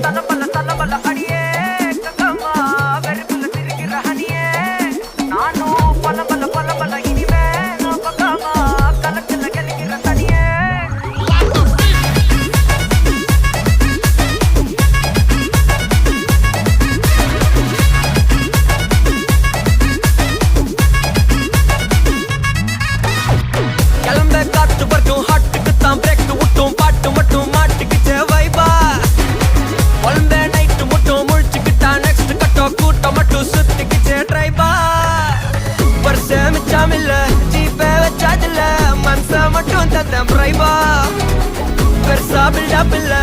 தலபல தலபல அடியே கங்கம்மா வெறுப்புல திரிகிற ஹனியே நானும் பலபல பலபல இனிமே நான் பக்காமா கலத்துல கலிக்கிற தனியே கிளம்ப காத்து வரட்டும் ஹாட்டுக்கு தான் பிரேக் விட்டும் பாட்டு மட்டும் மாட்டுக்குச்சே வைபா ஒன்பே நைட்டு மட்டும் முழிச்சுக்கிட்டா நெக்ஸ்ட் கட்டோ கூட்டம் மட்டும் சுத்திக்கிச்சே ட்ரைபா வருஷம் மிச்சம் இல்ல ஜீப்பே வச்சாதில்ல மனச மட்டும் தந்தேன் பிரைபா பெருசா பில்டப் இல்ல